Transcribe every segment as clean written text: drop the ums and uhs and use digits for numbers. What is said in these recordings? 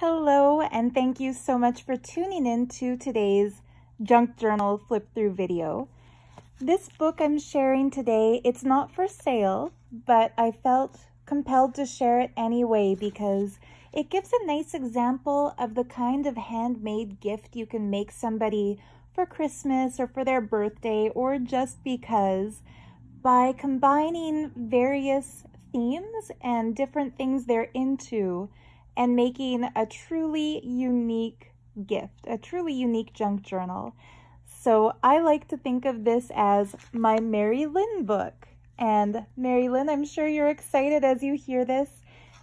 Hello, and thank you so much for tuning in to today's junk journal flip through video. This book I'm sharing today, it's not for sale, but I felt compelled to share it anyway because it gives a nice example of the kind of handmade gift you can make somebody for Christmas or for their birthday or just because, by combining various themes and different things they're into and making a truly unique gift, a truly unique junk journal. So I like to think of this as my Mary Lynn book. And Mary Lynn, I'm sure you're excited as you hear this.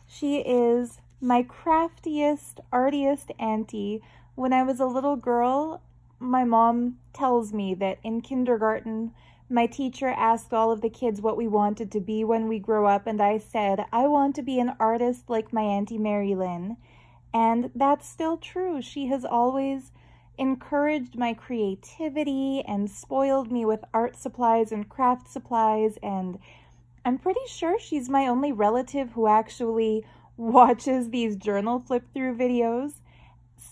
She is my craftiest, artiest auntie. When I was a little girl, my mom tells me that in kindergarten, my teacher asked all of the kids what we wanted to be when we grow up, and I said, I want to be an artist like my Auntie Mary Lynn. And that's still true. She has always encouraged my creativity and spoiled me with art supplies and craft supplies, and I'm pretty sure she's my only relative who actually watches these journal flip through videos.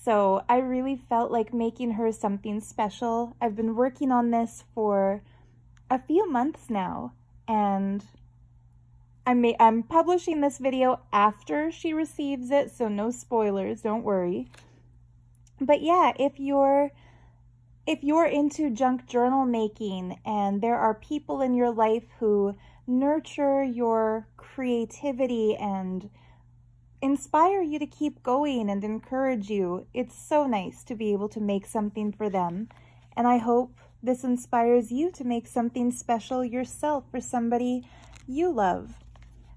So I really felt like making her something special. I've been working on this for a few months now, and I'm publishing this video after she receives it, so no spoilers, don't worry. But yeah, if you're into junk journal making and there are people in your life who nurture your creativity and inspire you to keep going and encourage you, it's so nice to be able to make something for them. And I hope this inspires you to make something special yourself for somebody you love.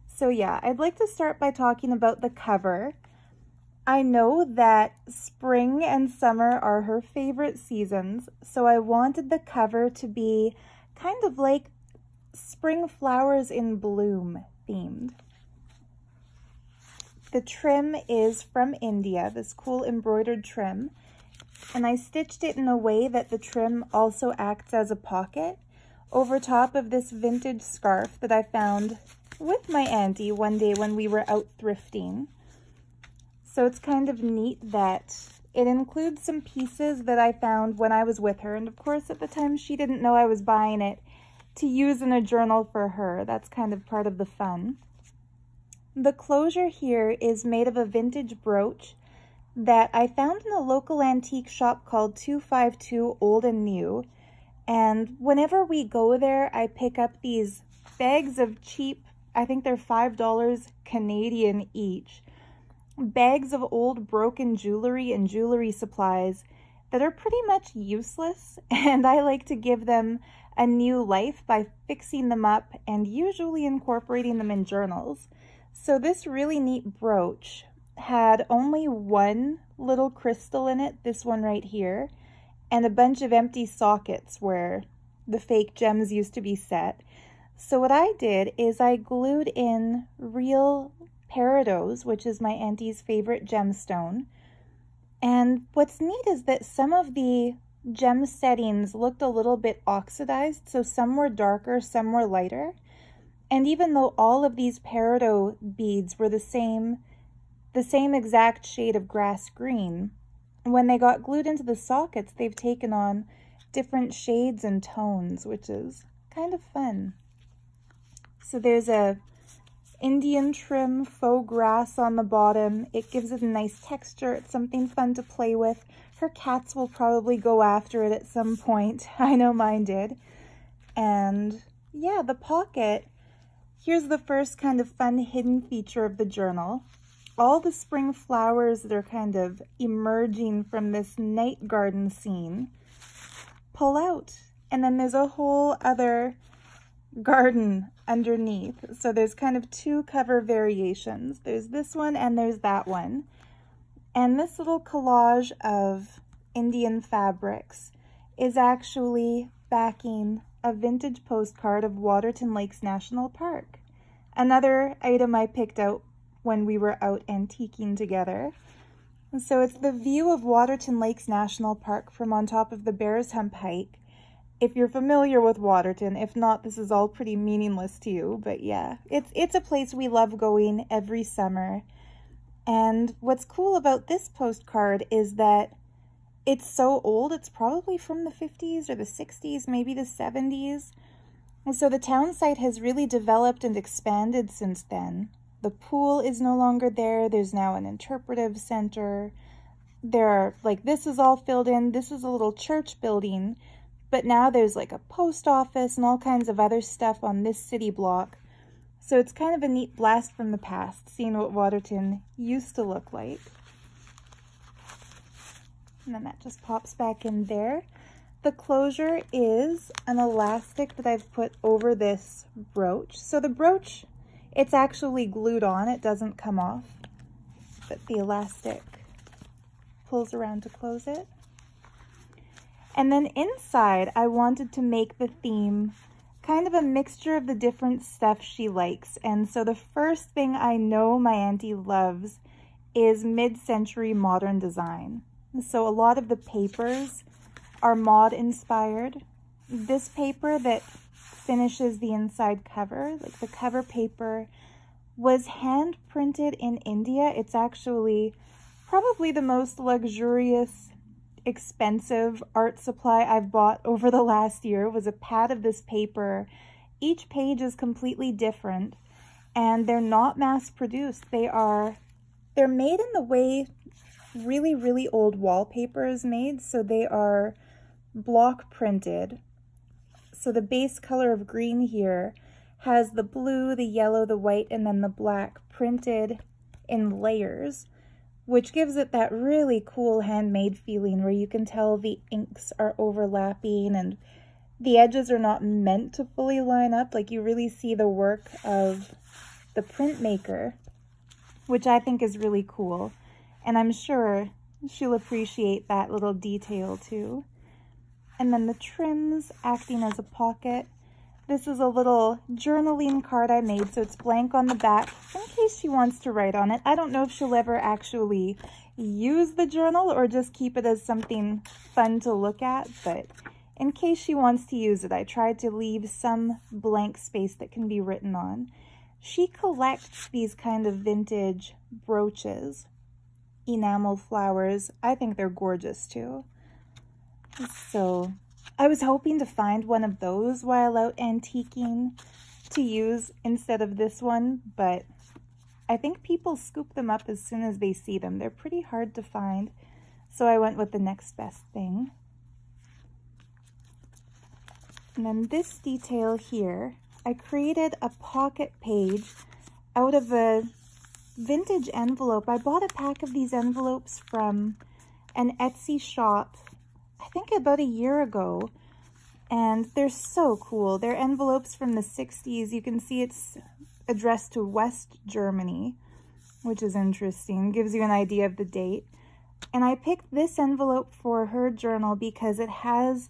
So yeah, I'd like to start by talking about the cover. I know that spring and summer are her favorite seasons, so I wanted the cover to be kind of like spring flowers in bloom themed. The trim is from India, this cool embroidered trim. And I stitched it in a way that the trim also acts as a pocket over top of this vintage scarf that I found with my auntie one day when we were out thrifting. So it's kind of neat that it includes some pieces that I found when I was with her. And of course, at the time, she didn't know I was buying it to use in a journal for her. That's kind of part of the fun. The closure here is made of a vintage brooch that I found in a local antique shop called 252 Old and New. And whenever we go there, I pick up these bags of cheap, I think they're $5 Canadian each, bags of old broken jewelry and jewelry supplies that are pretty much useless. And I like to give them a new life by fixing them up and usually incorporating them in journals. So this really neat brooch had only one little crystal in it, this one right here, and a bunch of empty sockets where the fake gems used to be set. So what I did is I glued in real peridots, which is my auntie's favorite gemstone. And what's neat is that some of the gem settings looked a little bit oxidized, so some were darker, some were lighter. And even though all of these peridot beads were the same exact shade of grass green, when they got glued into the sockets, they've taken on different shades and tones, which is kind of fun. So there's a Indian trim faux grass on the bottom. It gives it a nice texture. It's something fun to play with. Her cats will probably go after it at some point. I know mine did. And yeah, the pocket. Here's the first kind of fun hidden feature of the journal. All the spring flowers that are kind of emerging from this night garden scene pull out. And then there's a whole other garden underneath. So there's kind of two cover variations. There's this one and there's that one. And this little collage of Indian fabrics is actually backing a vintage postcard of Waterton Lakes National Park. Another item I picked out when we were out antiquing together. And so it's the view of Waterton Lakes National Park from on top of the Bears Hump hike. If you're familiar with Waterton, if not, this is all pretty meaningless to you, but yeah, it's a place we love going every summer. And what's cool about this postcard is that it's so old. It's probably from the 50s or the 60s, maybe the 70s. And so the town site has really developed and expanded since then. The pool is no longer there. There's now an interpretive center. There are, like, this is all filled in. This is a little church building, but now there's like a post office and all kinds of other stuff on this city block. So it's kind of a neat blast from the past, seeing what Waterton used to look like. And then that just pops back in there. The closure is an elastic that I've put over this brooch. So the brooch, it's actually glued on, it doesn't come off, but the elastic pulls around to close it. And then inside, I wanted to make the theme kind of a mixture of the different stuff she likes. And so the first thing I know my auntie loves is mid-century modern design. So a lot of the papers are mod inspired. This paper that finishes the inside cover, like the cover paper, was hand printed in India. It's actually probably the most luxurious, expensive art supply I've bought over the last year. Was a pad of this paper. Each page is completely different, and they're not mass produced. They're made in the way really old wallpaper is made. So they are block printed. So the base color of green here has the blue, the yellow, the white, and then the black printed in layers, which gives it that really cool handmade feeling where you can tell the inks are overlapping and the edges are not meant to fully line up. Like, you really see the work of the printmaker, which I think is really cool. And I'm sure she'll appreciate that little detail too. And then the trims acting as a pocket. This is a little journaling card I made, so it's blank on the back in case she wants to write on it. I don't know if she'll ever actually use the journal or just keep it as something fun to look at, but in case she wants to use it, I tried to leave some blank space that can be written on. She collects these kind of vintage brooches, enamel flowers. I think they're gorgeous too. So I was hoping to find one of those while out antiquing to use instead of this one, but I think people scoop them up as soon as they see them. They're pretty hard to find, so I went with the next best thing. And then this detail here, I created a pocket page out of a vintage envelope. I bought a pack of these envelopes from an Etsy shop, I think about a year ago, and they're so cool. They're envelopes from the 60s. You can see it's addressed to West Germany, which is interesting, gives you an idea of the date. And I picked this envelope for her journal because it has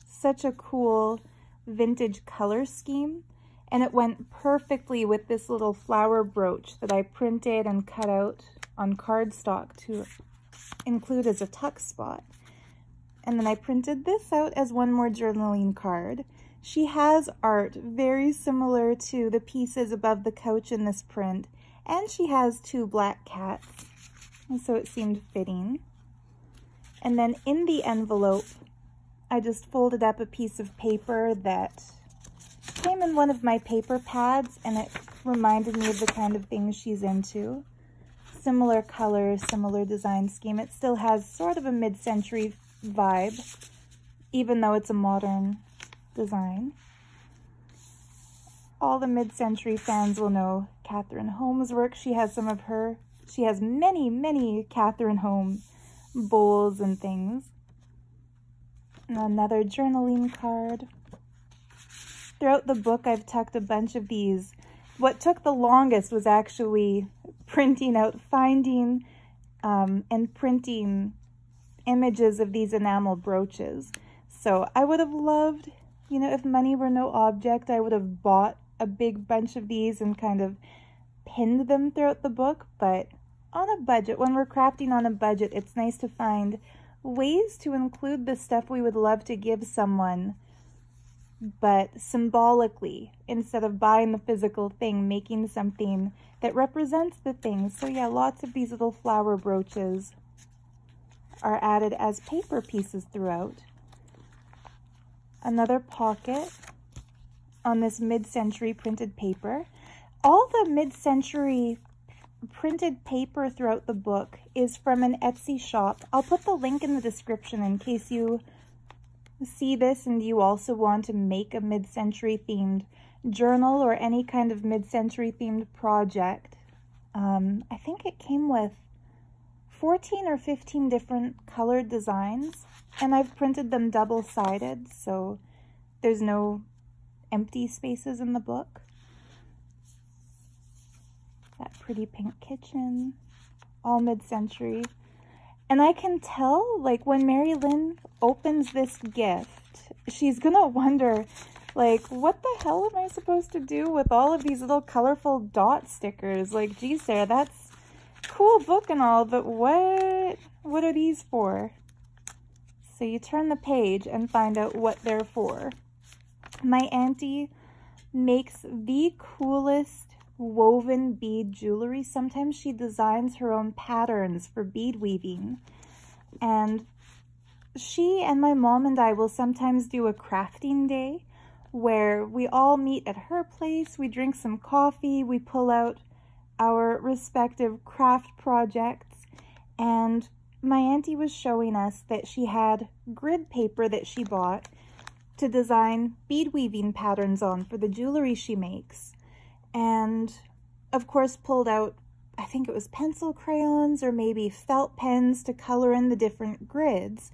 such a cool vintage color scheme, and it went perfectly with this little flower brooch that I printed and cut out on cardstock to include as a tuck spot. And then I printed this out as one more journaling card. She has art very similar to the pieces above the couch in this print, and she has 2 black cats, and so it seemed fitting. And then in the envelope, I just folded up a piece of paper that came in one of my paper pads, and it reminded me of the kind of things she's into. Similar color, similar design scheme. It still has sort of a mid-century vibe, even though it's a modern design. All the mid-century fans will know Catherine Holmes' work. She has many Catherine Holmes bowls and things. And another journaling card. Throughout the book, I've tucked a bunch of these. What took the longest was actually printing out, finding and printing images of these enamel brooches. So I would have loved, you know, if money were no object, I would have bought a big bunch of these and kind of pinned them throughout the book. But on a budget, when we're crafting on a budget, it's nice to find ways to include the stuff we would love to give someone but symbolically, instead of buying the physical thing, making something that represents the thing. So yeah, lots of these little flower brooches are added as paper pieces throughout. Another pocket on this mid-century printed paper. All the mid-century printed paper throughout the book is from an Etsy shop. I'll put the link in the description in case you see this and you also want to make a mid-century themed journal or any kind of mid-century themed project. I think it came with 14 or 15 different colored designs, and I've printed them double-sided, so there's no empty spaces in the book. That pretty pink kitchen, all mid-century. And I can tell, like, when Mary Lynn opens this gift, she's gonna wonder, like, what the hell am I supposed to do with all of these little colorful dot stickers? Like, geez, Sarah, that's a cool book and all, but what are these for? So you turn the page and find out what they're for. My auntie makes the coolest woven bead jewelry. Sometimes she designs her own patterns for bead weaving, and she and my mom and I will sometimes do a crafting day where we all meet at her place, we drink some coffee, we pull out our respective craft projects, and my auntie was showing us that she had grid paper that she bought to design bead weaving patterns on for the jewelry she makes. And of course pulled out, I think it was pencil crayons or maybe felt pens to color in the different grids.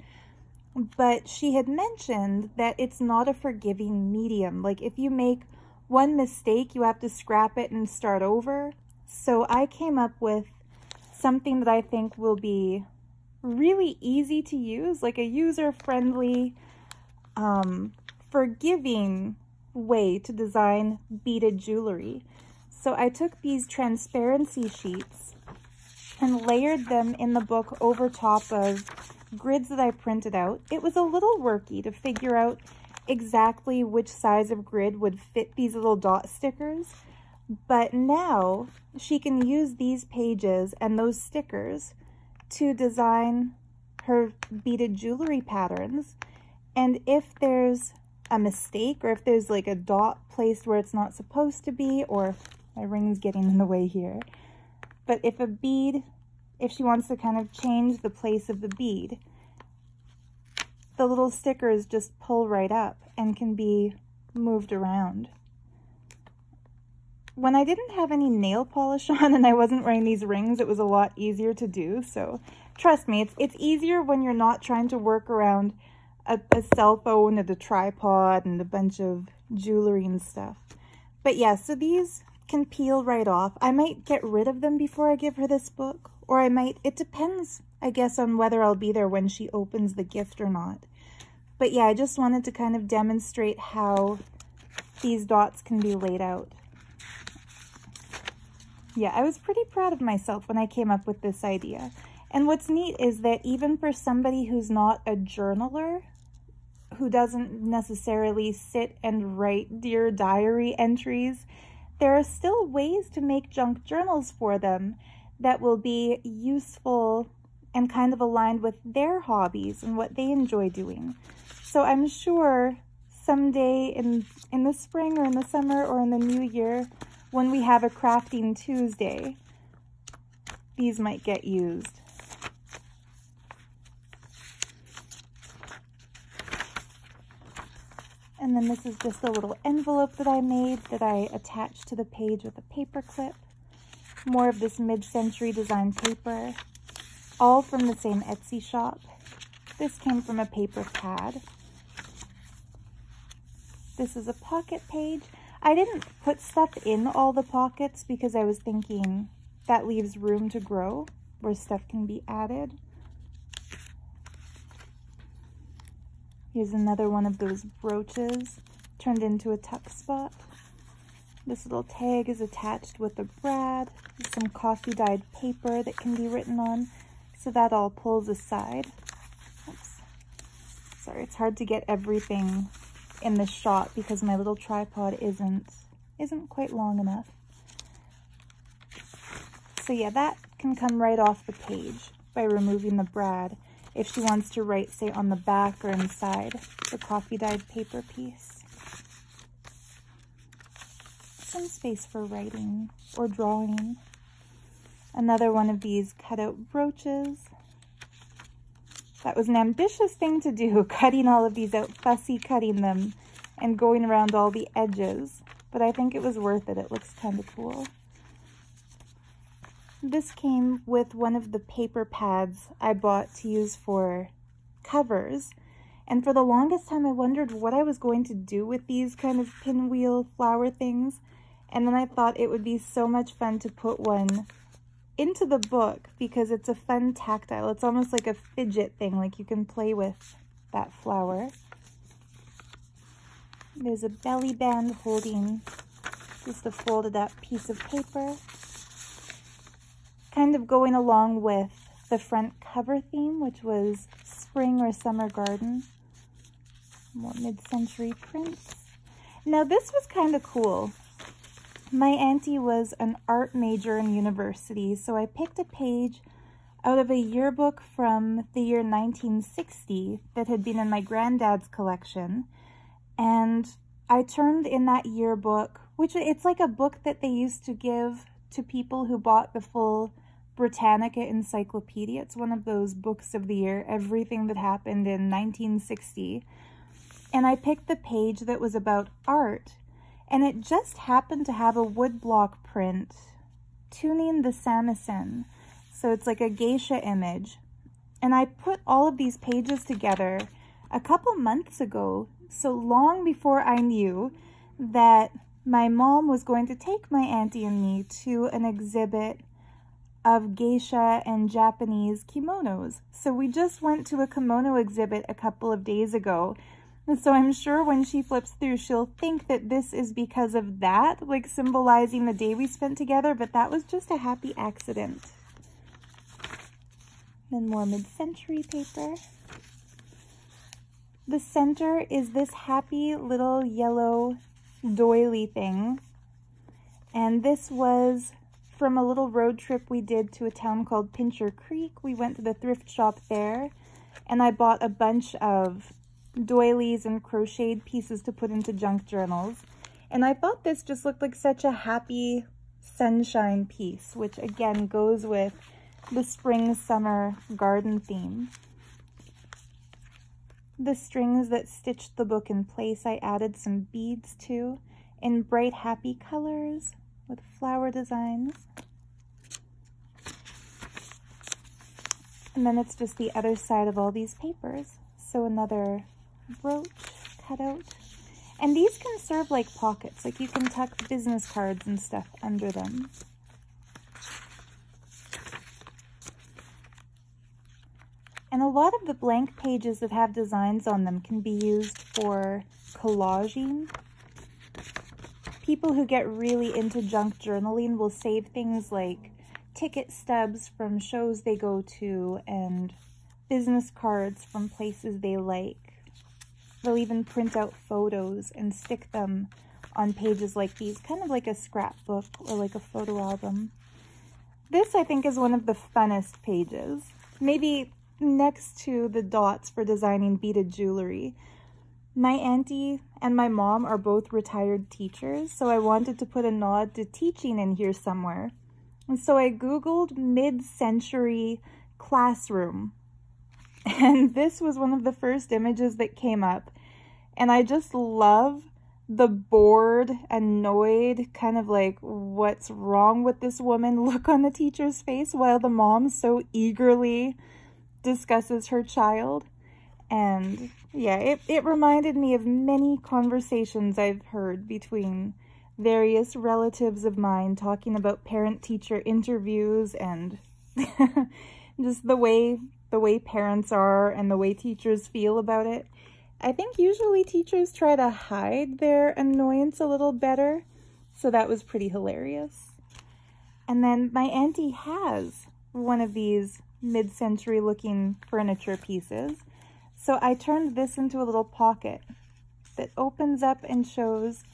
But she had mentioned that it's not a forgiving medium. Like, if you make one mistake, you have to scrap it and start over. So I came up with something that I think will be really easy to use, like a user-friendly, forgiving way to design beaded jewelry. So I took these transparency sheets and layered them in the book over top of grids that I printed out. It was a little worky to figure out exactly which size of grid would fit these little dot stickers, but now she can use these pages and those stickers to design her beaded jewelry patterns. And if there's a mistake, or if there's like a dot placed where it's not supposed to be, or my ring's getting in the way here, but if a bead, if she wants to kind of change the place of the bead, the little stickers just pull right up and can be moved around. When I didn't have any nail polish on and I wasn't wearing these rings, it was a lot easier to do. So trust me, it's easier when you're not trying to work around a cell phone and a tripod and a bunch of jewelry and stuff. But yeah, so these can peel right off. I might get rid of them before I give her this book, or I might, it depends, I guess, on whether I'll be there when she opens the gift or not. But yeah, I just wanted to kind of demonstrate how these dots can be laid out. Yeah, I was pretty proud of myself when I came up with this idea. And what's neat is that even for somebody who's not a journaler, who doesn't necessarily sit and write Dear Diary entries, there are still ways to make junk journals for them that will be useful and kind of aligned with their hobbies and what they enjoy doing. So I'm sure someday in the spring or in the summer or in the new year, when we have a Crafting Tuesday, these might get used. And then this is just a little envelope that I made that I attached to the page with a paper clip. More of this mid-century design paper, all from the same Etsy shop. This came from a paper pad. This is a pocket page. I didn't put stuff in all the pockets because I was thinking that leaves room to grow where stuff can be added. Here's another one of those brooches turned into a tuck spot. This little tag is attached with a brad, some coffee dyed paper that can be written on, so that all pulls aside. Oops. Sorry, it's hard to get everything in the shot because my little tripod isn't quite long enough. So yeah, that can come right off the page by removing the brad if she wants to write, say, on the back or inside the coffee dyed paper piece. Some space for writing or drawing. Another one of these cutout brooches. That was an ambitious thing to do, cutting all of these out, fussy cutting them and going around all the edges, but I think it was worth it. It looks kind of cool. This came with one of the paper pads I bought to use for covers, and for the longest time I wondered what I was going to do with these kind of pinwheel flower things, and then I thought it would be so much fun to put one into the book because it's a fun tactile. It's almost like a fidget thing, like you can play with that flower. There's a belly band holding just a folded up piece of paper, kind of going along with the front cover theme, which was spring or summer garden. More mid-century prints. Now this was kind of cool. My auntie was an art major in university, so I picked a page out of a yearbook from the year 1960 that had been in my granddad's collection, and I turned in that yearbook, which it's like a book that they used to give to people who bought the full Britannica encyclopedia. It's one of those books of the year, everything that happened in 1960, and I picked the page that was about art. And it just happened to have a woodblock print, tuning the samisen. So it's like a geisha image. And I put all of these pages together a couple months ago, so long before I knew that my mom was going to take my auntie and me to an exhibit of geisha and Japanese kimonos. So we just went to a kimono exhibit a couple of days ago. So I'm sure when she flips through, she'll think that this is because of that, like symbolizing the day we spent together, but that was just a happy accident. Then more mid-century paper. The center is this happy little yellow doily thing. And this was from a little road trip we did to a town called Pincher Creek. We went to the thrift shop there, and I bought a bunch of doilies and crocheted pieces to put into junk journals, and I thought this just looked like such a happy sunshine piece, which again goes with the spring summer garden theme. The strings that stitched the book in place I added some beads to in bright happy colors with flower designs, and then it's just the other side of all these papers. So another brooch cut out, and these can serve like pockets, like you can tuck business cards and stuff under them. And a lot of the blank pages that have designs on them can be used for collaging. People who get really into junk journaling will save things like ticket stubs from shows they go to and business cards from places they like. They'll even print out photos and stick them on pages like these, kind of like a scrapbook or like a photo album. This, I think, is one of the funnest pages. Maybe next to the dots for designing beaded jewelry. My auntie and my mom are both retired teachers, so I wanted to put a nod to teaching in here somewhere. And so I Googled mid-century classroom. And this was one of the first images that came up. And I just love the bored, annoyed, kind of like, what's wrong with this woman look on the teacher's face while the mom so eagerly discusses her child. And yeah, it reminded me of many conversations I've heard between various relatives of mine talking about parent-teacher interviews and just the way parents are and the way teachers feel about it. I think usually teachers try to hide their annoyance a little better, so that was pretty hilarious. And then my auntie has one of these mid-century looking furniture pieces, so I turned this into a little pocket that opens up and shows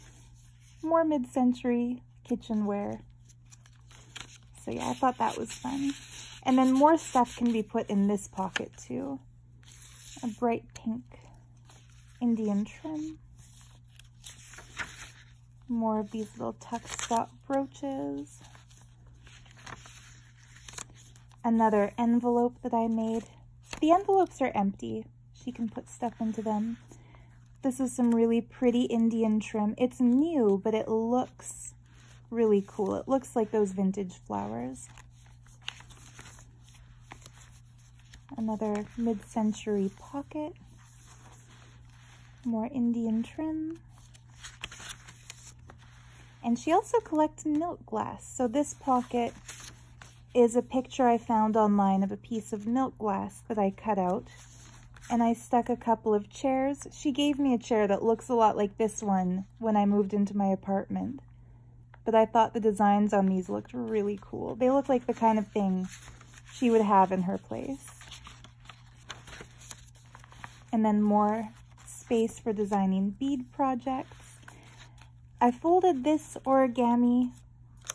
more mid-century kitchenware. So yeah, I thought that was fun. And then more stuff can be put in this pocket too. A bright pink Indian trim. More of these little tuck stop brooches. Another envelope that I made. The envelopes are empty. She can put stuff into them. This is some really pretty Indian trim. It's new, but it looks really cool. It looks like those vintage flowers. Another mid-century pocket. More Indian trim. And she also collects milk glass. So this pocket is a picture I found online of a piece of milk glass that I cut out. And I stuck a couple of chairs. She gave me a chair that looks a lot like this one when I moved into my apartment. But I thought the designs on these looked really cool. They look like the kind of thing she would have in her place. And then more space for designing bead projects. I folded this origami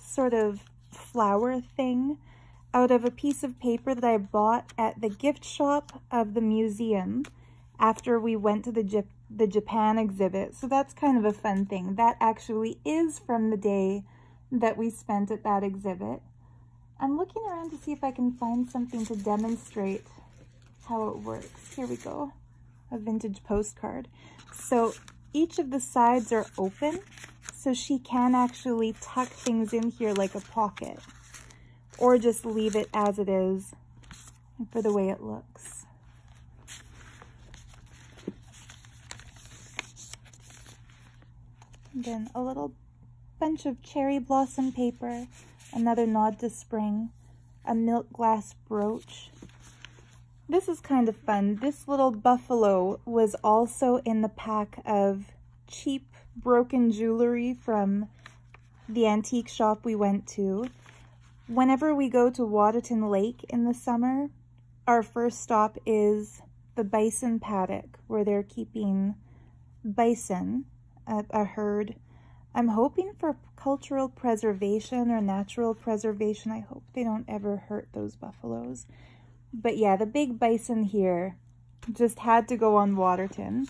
sort of flower thing out of a piece of paper that I bought at the gift shop of the museum after we went to the Japan exhibit. So that's kind of a fun thing. That actually is from the day that we spent at that exhibit. I'm looking around to see if I can find something to demonstrate how it works. Here we go. A vintage postcard. So each of the sides are open, so she can actually tuck things in here like a pocket, or just leave it as it is for the way it looks. And then a little bunch of cherry blossom paper, another nod to spring, a milk glass brooch. This is kind of fun. This little buffalo was also in the pack of cheap broken jewelry from the antique shop we went to. Whenever we go to Waterton Lake in the summer, our first stop is the bison paddock, where they're keeping bison, a herd. I'm hoping for cultural preservation or natural preservation. I hope they don't ever hurt those buffaloes. But yeah, the big bison here just had to go on Waterton.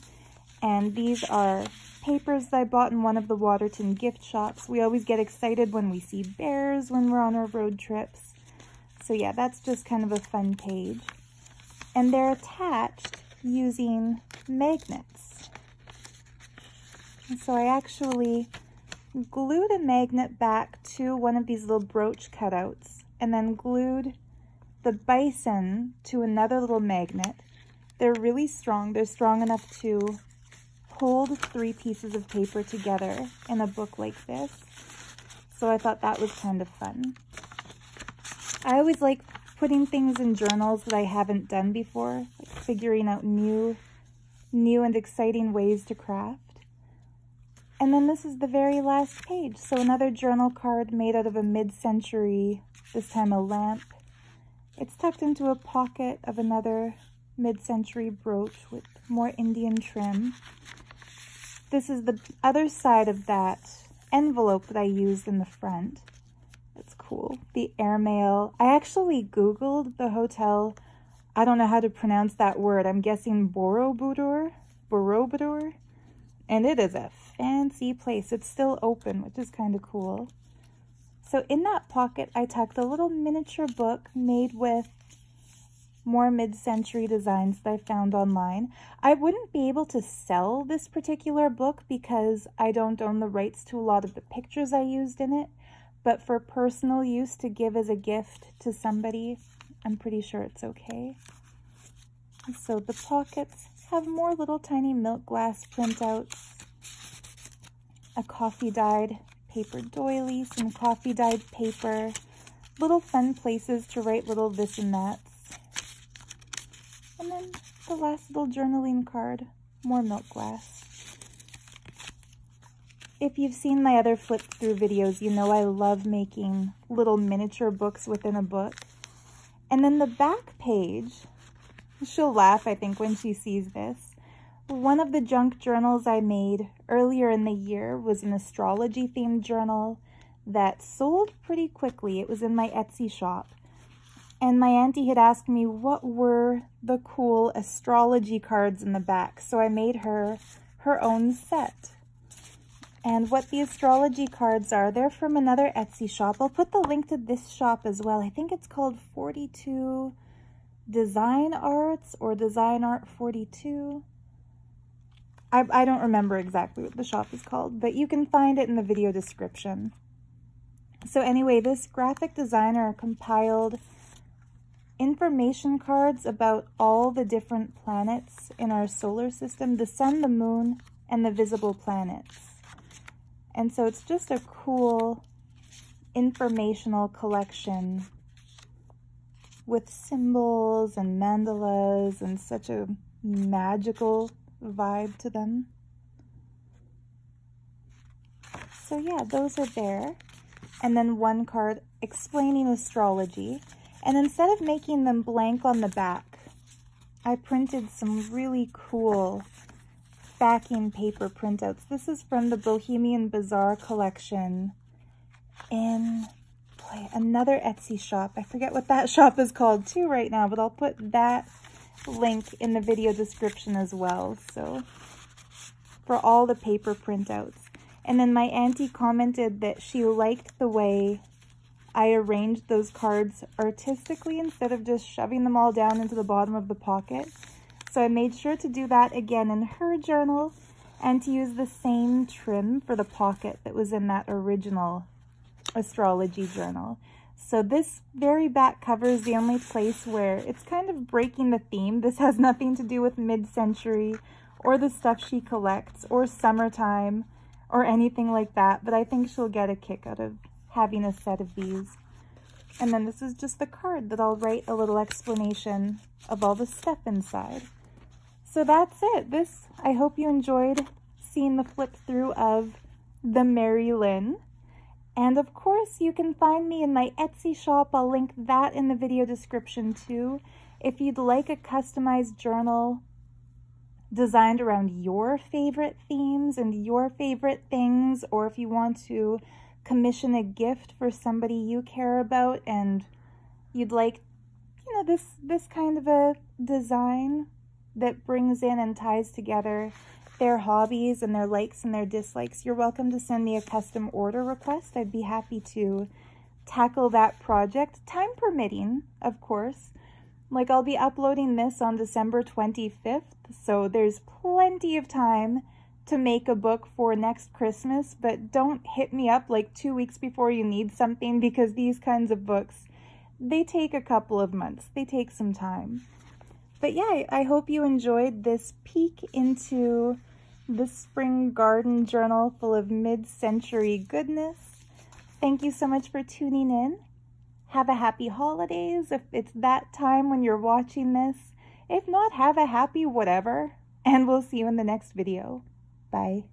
And these are papers that I bought in one of the Waterton gift shops. We always get excited when we see bears when we're on our road trips. So yeah, that's just kind of a fun page. And they're attached using magnets. And so I actually glued a magnet back to one of these little brooch cutouts and then glued the bison to another little magnet. They're really strong. They're strong enough to hold 3 pieces of paper together in a book like this. So I thought that was kind of fun. I always like putting things in journals that I haven't done before, like figuring out new and exciting ways to craft. And then this is the very last page. So another journal card made out of a mid-century, this time a lamp. It's tucked into a pocket of another mid-century brooch with more Indian trim. This is the other side of that envelope that I used in the front. It's cool. The airmail. I actually Googled the hotel. I don't know how to pronounce that word. I'm guessing Borobudur. And it is a fancy place. It's still open, which is kind of cool. So in that pocket, I tucked a little miniature book made with more mid-century designs that I found online. I wouldn't be able to sell this particular book because I don't own the rights to a lot of the pictures I used in it, but for personal use to give as a gift to somebody, I'm pretty sure it's okay. So the pockets have more little tiny milk glass printouts, a coffee-dyed paper doily, some coffee-dyed paper, little fun places to write little this and that's. And then the last little journaling card, more milk glass. If you've seen my other flip-through videos, you know I love making little miniature books within a book. And then the back page, she'll laugh, I think, when she sees this, One of the junk journals I made earlier in the year was an astrology themed journal that sold pretty quickly. It was in my Etsy shop. And my auntie had asked me what were the cool astrology cards in the back. So I made her own set. And what the astrology cards are, they're from another Etsy shop. I'll put the link to this shop as well. I think it's called 42 Design Arts or Design Art 42. I don't remember exactly what the shop is called, but you can find it in the video description. So anyway, this graphic designer compiled information cards about all the different planets in our solar system, the sun, the moon, and the visible planets. And so it's just a cool informational collection with symbols and mandalas and such a magical vibe to them. So yeah, those are there. And then one card explaining astrology. And instead of making them blank on the back, I printed some really cool backing paper printouts. This is from the Bohemian Bazaar collection in another Etsy shop. I forget what that shop is called too right now, but I'll put that link in the video description as well. So for all the paper printouts. And then my auntie commented that she liked the way I arranged those cards artistically instead of just shoving them all down into the bottom of the pocket. So I made sure to do that again in her journal and to use the same trim for the pocket that was in that original astrology journal. So this very back cover is the only place where it's kind of breaking the theme. This has nothing to do with mid-century or the stuff she collects or summertime or anything like that, but I think she'll get a kick out of having a set of these. And then this is just the card that I'll write a little explanation of all the stuff inside. So that's it. I hope you enjoyed seeing the flip through of the Mary Lynn. And of course, you can find me in my Etsy shop. I'll link that in the video description too. If you'd like a customized journal designed around your favorite themes and your favorite things, or if you want to commission a gift for somebody you care about and you'd like, you know, this kind of a design that brings in and ties together their hobbies and their likes and their dislikes, you're welcome to send me a custom order request. I'd be happy to tackle that project, time permitting, of course. Like, I'll be uploading this on December 25th, so there's plenty of time to make a book for next Christmas, but don't hit me up like 2 weeks before you need something, because these kinds of books, they take a couple of months. They take some time. But yeah, I hope you enjoyed this peek into the spring garden journal full of mid-century goodness. Thank you so much for tuning in. Have a happy holidays if it's that time when you're watching this. If not, have a happy whatever, and we'll see you in the next video. Bye.